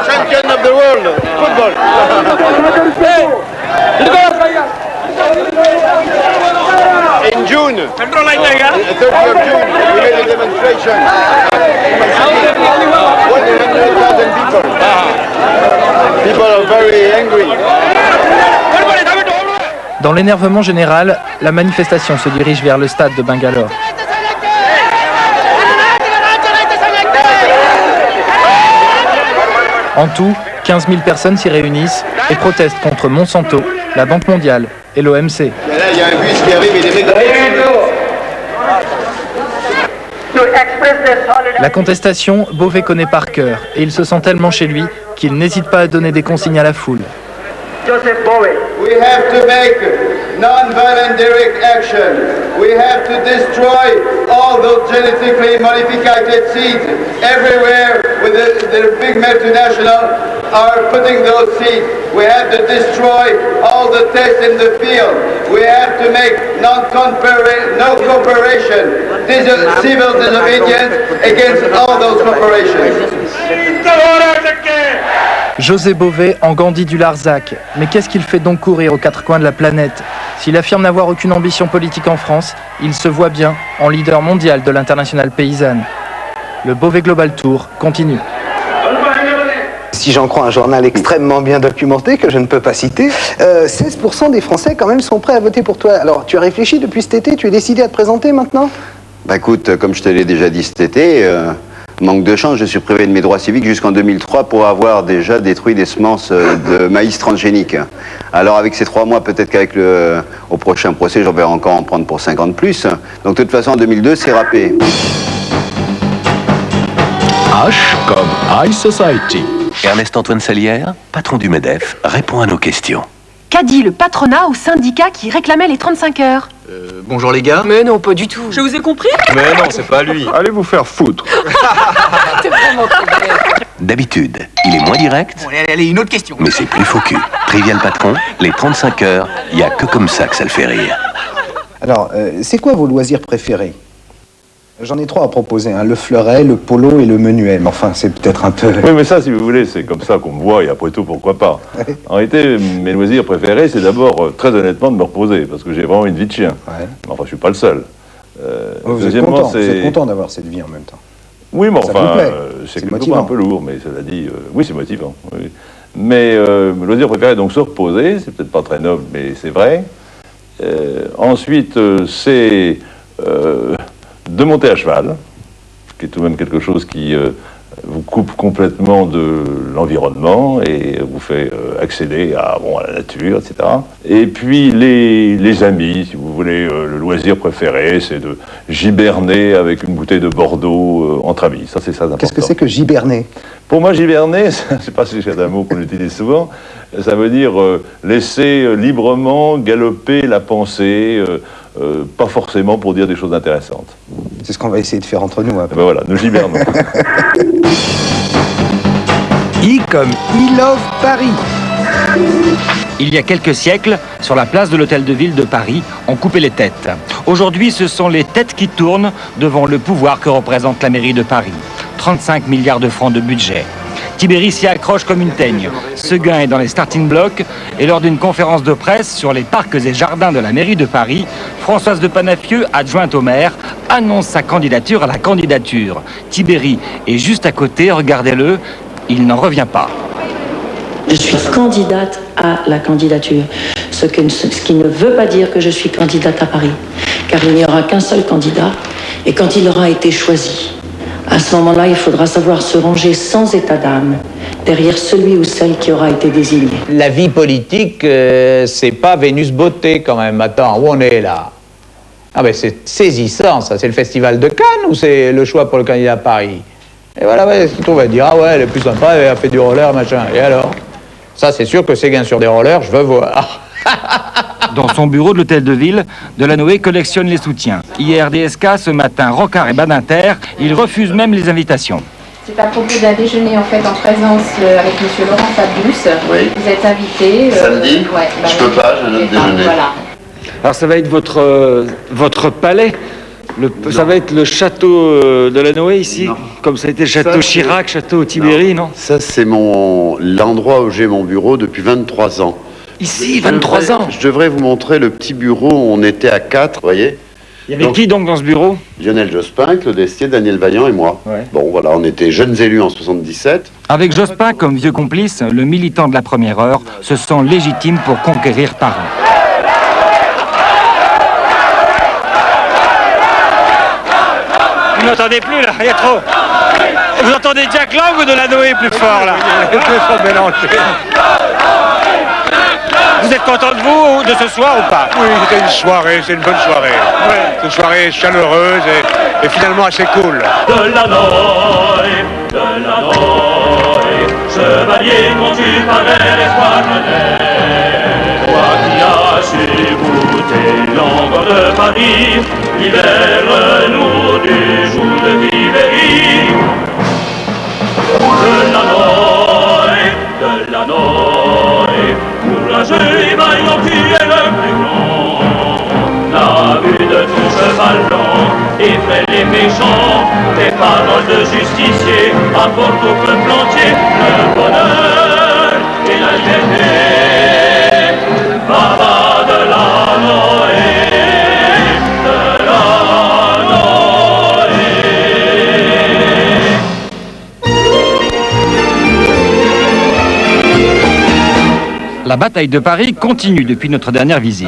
Champion of the world, football. In June, the 30th of June, we made a demonstration in my city. 100,000 people. People are very angry. Dans l'énervement général, la manifestation se dirige vers le stade de Bangalore. En tout, 15 000 personnes s'y réunissent et protestent contre Monsanto, la Banque mondiale et l'OMC. Là, il y a un bus qui arrive et des mecs... La contestation, Beauvais connaît par cœur et il se sent tellement chez lui qu'il n'hésite pas à donner des consignes à la foule. Joseph Bowie. We have to make non-violent direct action. We have to destroy all those genetically modified seeds everywhere with the big multinationals are putting those seeds. We have to destroy all the tests in the field. We have to make no cooperation, civil disobedience against all those corporations. José Beauvais en Gandhi du Larzac. Mais qu'est-ce qu'il fait donc courir aux quatre coins de la planète? S'il affirme n'avoir aucune ambition politique en France, il se voit bien en leader mondial de l'internationale paysanne. Le Beauvais Global Tour continue. Si j'en crois un journal extrêmement bien documenté, que je ne peux pas citer, 16% des Français quand même sont prêts à voter pour toi. Alors tu as réfléchi depuis cet été, tu es décidé à te présenter maintenant? Bah écoute, comme je te l'ai déjà dit cet été, manque de chance, je suis privé de mes droits civiques jusqu'en 2003 pour avoir déjà détruit des semences de maïs transgéniques. Alors avec ces 3 mois, peut-être qu'avec au prochain procès, j'en vais encore en prendre pour 50 plus. Donc de toute façon, en 2002, c'est râpé. H comme High Society. Ernest-Antoine Salière, patron du MEDEF, répond à nos questions. Qu'a dit le patronat au syndicat qui réclamait les 35 heures? Bonjour les gars. Mais non, pas du tout. Je vous ai compris? Mais non, c'est pas lui. Allez vous faire foutre. T'es vraiment trop bête. D'habitude, il est moins direct, Bon, allez, une autre question. mais c'est plus faux cul. Trivial patron, les 35 heures, il n'y a que comme ça que ça le fait rire. Alors, c'est quoi vos loisirs préférés? J'en ai 3 à proposer, hein. Le fleuret, le polo et le menuet. Mais enfin, c'est peut-être un peu... Oui, mais ça, si vous voulez, c'est comme ça qu'on me voit, et après tout, pourquoi pas. En réalité, mes loisirs préférés, c'est d'abord, très honnêtement, de me reposer, parce que j'ai vraiment une vie de chien. Mais enfin, je suis pas le seul. Vous êtes content d'avoir cette vie en même temps? Oui, mais Ça enfin, vous plaît? c'est C'est quelque motivant. part un peu lourd, mais cela dit, oui, c'est motivant. Oui. Mais le loisir préféré, donc se reposer, c'est peut-être pas très noble, mais c'est vrai. Ensuite, c'est de monter à cheval, ce qui est tout de même quelque chose qui vous coupe complètement de l'environnement et vous fait accéder à la nature, etc. Et puis les amis, si vous voulez, le loisir préféré, c'est de giberner avec une bouteille de Bordeaux entre amis. Ça, c'est ça d'important. Qu'est-ce que c'est que giberner? Pour moi, giberner, je ne sais pas si c'est un mot qu'on utilise souvent, ça veut dire laisser librement galoper la pensée, pas forcément pour dire des choses intéressantes. C'est ce qu'on va essayer de faire entre nous. Ben voilà, nous gibernons. I comme I Love Paris. Il y a quelques siècles, sur la place de l'Hôtel de Ville de Paris, on coupait les têtes. Aujourd'hui, ce sont les têtes qui tournent devant le pouvoir que représente la mairie de Paris. 35 milliards de francs de budget. Tibéri s'y accroche comme une teigne. Seguin est dans les starting blocks et lors d'une conférence de presse sur les parcs et jardins de la mairie de Paris, Françoise de Panafieux, adjointe au maire, annonce sa candidature à la candidature. Tibéri est juste à côté, regardez-le, il n'en revient pas. Je suis candidate à la candidature, ce qui ne veut pas dire que je suis candidate à Paris, car il n'y aura qu'un seul candidat, et quand il aura été choisi, à ce moment-là, il faudra savoir se ranger sans état d'âme derrière celui ou celle qui aura été désigné. La vie politique, c'est pas Vénus Beauté quand même. Attends, où on est là? Ah ben c'est saisissant, ça. C'est le festival de Cannes ou c'est le choix pour le candidat à Paris? Et voilà, ouais, on va dire, ah ouais, elle est plus sympa, elle a fait du roller, machin. Et alors? Ça, c'est sûr que Séguin sur des rollers, je veux voir. Dans son bureau de l'Hôtel de Ville, Delanoë collectionne les soutiens. Hier, DSK, ce matin, Rocard et Badinter, il refuse même les invitations. C'est à propos d'un déjeuner en fait en présence avec M. Laurent Fabius. Oui. Vous êtes invité. Samedi ouais, je peux pas, j'ai un autre déjeuner. Voilà. Alors ça va être votre palais. Ça va être le château Delanoë ici, non. Comme ça a été le château Chirac, château Tibéri, non? Ça c'est l'endroit où j'ai mon bureau depuis 23 ans. Ici, 23 ans. Je devrais vous montrer le petit bureau où on était à 4, vous voyez. Il y avait qui donc dans ce bureau? Lionel Jospin, Claude Estier, Daniel Vaillant et moi. Ouais. Bon voilà, on était jeunes élus en 77. Avec Jospin comme vieux complice, le militant de la première heure se sent légitime pour conquérir Paris. Vous n'entendez plus là, il y a trop. Vous entendez Jack Lang ou Delanoë plus fort là? Les deux sont mélangés. Vous êtes content de vous, de ce soir ou pas? Oui, c'était une soirée, c'est une bonne soirée. Ouais. C'est une soirée chaleureuse et finalement assez cool. Chevalier montu par l'espoir toi qui as su goûter l'ombre de Paris, l'hiver lourd du jour de Tibéri. De la Noé, courageux et vaillant, tu es le plus grand. La vue de ton cheval blanc effraie les méchants, tes paroles de justicier apportent au peuple entier le bonheur et la liberté. Baba de la Noé, de la Noé. La bataille de Paris continue depuis notre dernière visite.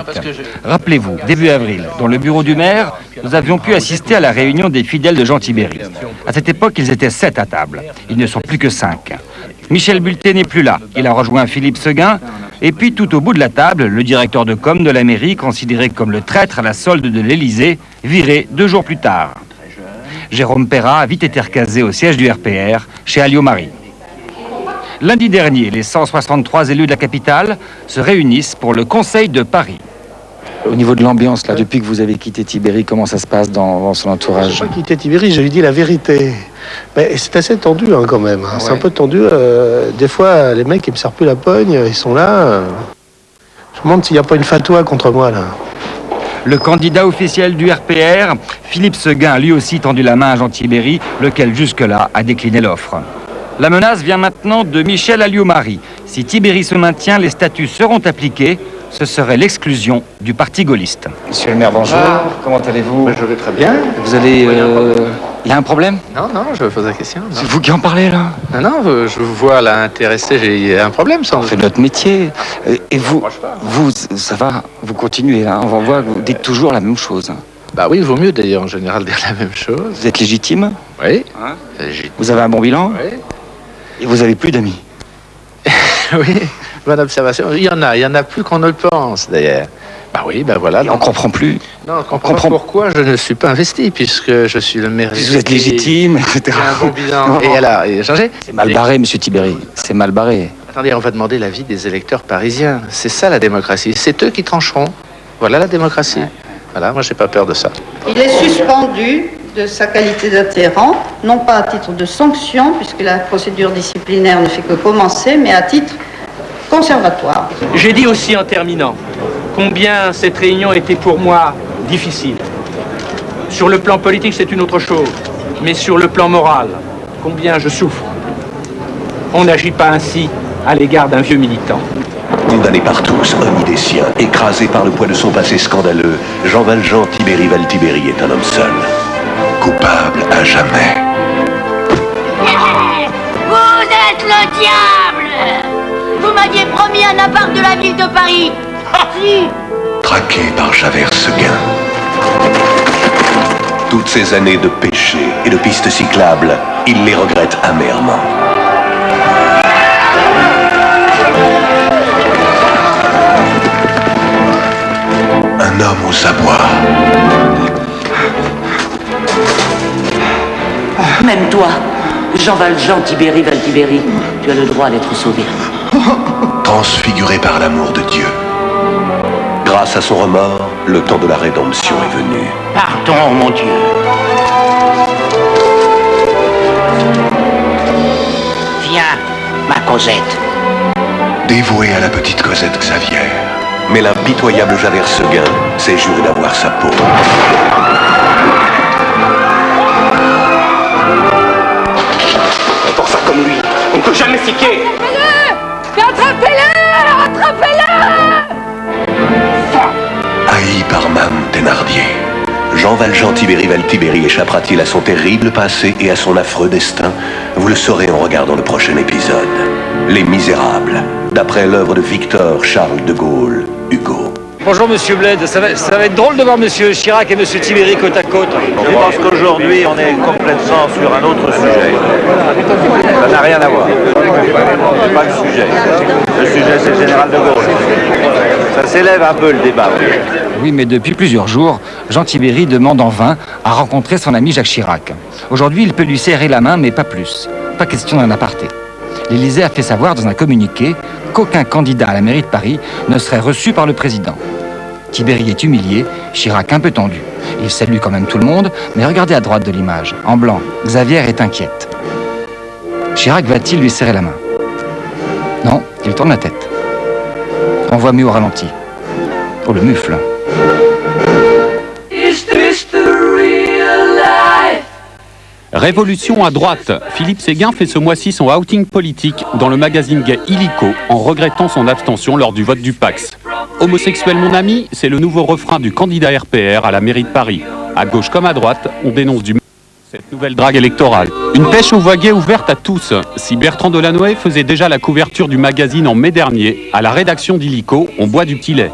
Rappelez-vous, début avril, dans le bureau du maire, nous avions pu assister à la réunion des fidèles de Jean Tibéri. À cette époque, ils étaient 7 à table. Ils ne sont plus que 5. Michel Bulté n'est plus là. Il a rejoint Philippe Seguin. Et puis, tout au bout de la table, le directeur de com de la mairie, considéré comme le traître à la solde de l'Élysée, viré 2 jours plus tard. Jérôme Perra a vite été recasé au siège du RPR, chez Alliot-Marie. Lundi dernier, les 163 élus de la capitale se réunissent pour le Conseil de Paris. Au niveau de l'ambiance, là, depuis que vous avez quitté Tibéri, comment ça se passe dans son entourage? Je n'ai pas quitté Tibéri, je lui dis la vérité. Mais c'est assez tendu hein, quand même. Hein. Ouais. C'est un peu tendu. Des fois, les mecs, ils me serrent plus la pogne, ils sont là. Je me demande s'il n'y a pas une fatwa contre moi, là. Le candidat officiel du RPR, Philippe Seguin, a lui aussi tendu la main à Jean Tibéri, lequel jusque-là a décliné l'offre. La menace vient maintenant de Michel Alliot-Marie. Si Tibéri se maintient, les statuts seront appliqués. Ce serait l'exclusion du parti gaulliste. Monsieur le maire, bonjour. Comment allez-vous? Je vais très bien. Vous allez... Il y a un problème? Non, je me pose la question. C'est vous qui en parlez, là? Non, je vous vois là intéressé, j'ai un problème sans... On fait notre métier. Et vous, ça va, vous continuez, là. On voit que vous dites toujours la même chose. Bah oui, il vaut mieux d'ailleurs en général dire la même chose. Vous êtes légitime? Oui. Hein? Légitime. Vous avez un bon bilan? Oui. Et vous avez plus d'amis? Oui, bonne observation. Il y en a plus qu'on ne le pense d'ailleurs. Bah oui, bah voilà. On comprend plus. Non, on comprend pas pourquoi je ne suis pas investi, puisque je suis le maire. Vous êtes légitime, etc. J'ai un bon bilan. Et alors, il a changé. C'est mal barré, monsieur Tibéri. C'est mal barré. Attendez, on va demander l'avis des électeurs parisiens. C'est ça la démocratie. C'est eux qui trancheront. Voilà la démocratie. Voilà, moi j'ai pas peur de ça. Il est suspendu de sa qualité d'adhérent, non pas à titre de sanction, puisque la procédure disciplinaire ne fait que commencer, mais à titre conservatoire. J'ai dit aussi en terminant combien cette réunion était pour moi difficile. Sur le plan politique, c'est une autre chose, mais sur le plan moral, combien je souffre. On n'agit pas ainsi à l'égard d'un vieux militant. Condamné par tous, homme des siens, écrasé par le poids de son passé scandaleux, Jean Valjean Tibéri Valtibéri est un homme seul. Coupable à jamais. Vous êtes le diable! Vous m'aviez promis un appart de la ville de Paris. Si. Traqué par Javert Seguin. Toutes ces années de péché et de pistes cyclables, il les regrette amèrement. Un homme aux abois. Même toi, Jean Valjean Tibéri Valtibéri, tu as le droit d'être sauvé. Transfiguré par l'amour de Dieu. Grâce à son remords, le temps de la rédemption est venu. Pardon, mon Dieu. Viens, ma Cosette. Dévoué à la petite Cosette Xavier. Mais l'impitoyable Javert Seguin s'est juré d'avoir sa peau. Pour ça comme lui, on ne peut jamais piquer. Attrapez-le! Attrapez-le! Haï par Mame Thénardier, Jean Valjean Tibéri Valtibéri échappera-t-il à son terrible passé et à son affreux destin? Vous le saurez en regardant le prochain épisode. Les Misérables, d'après l'œuvre de Victor Charles de Gaulle, Hugo. Bonjour Monsieur Bled, ça va être drôle de voir Monsieur Chirac et Monsieur Tibéri côte à côte. Je pense qu'aujourd'hui on est complètement sur un autre sujet. Ça n'a rien à voir. C'est pas le sujet. Le sujet c'est le général de Gaulle. Ça s'élève un peu le débat. Oui, mais depuis plusieurs jours, Jean Tibéri demande en vain à rencontrer son ami Jacques Chirac. Aujourd'hui, il peut lui serrer la main, mais pas plus. Pas question d'un aparté. L'Élysée a fait savoir dans un communiqué qu'aucun candidat à la mairie de Paris ne serait reçu par le président. Tibéri est humilié, Chirac un peu tendu. Il salue quand même tout le monde, mais regardez à droite de l'image, en blanc, Xavier est inquiète. Chirac va-t-il lui serrer la main? Non, il tourne la tête. On voit mieux au ralenti. Oh, le mufle. Révolution à droite. Philippe Séguin fait ce mois-ci son outing politique dans le magazine gay Illico en regrettant son abstention lors du vote du Pax. Homosexuel mon ami, c'est le nouveau refrain du candidat RPR à la mairie de Paris. À gauche comme à droite, on dénonce cette nouvelle drague électorale. Une pêche aux voix gays ouverte à tous. Si Bertrand Delanoë faisait déjà la couverture du magazine en mai dernier, à la rédaction d'Illico, on boit du petit lait.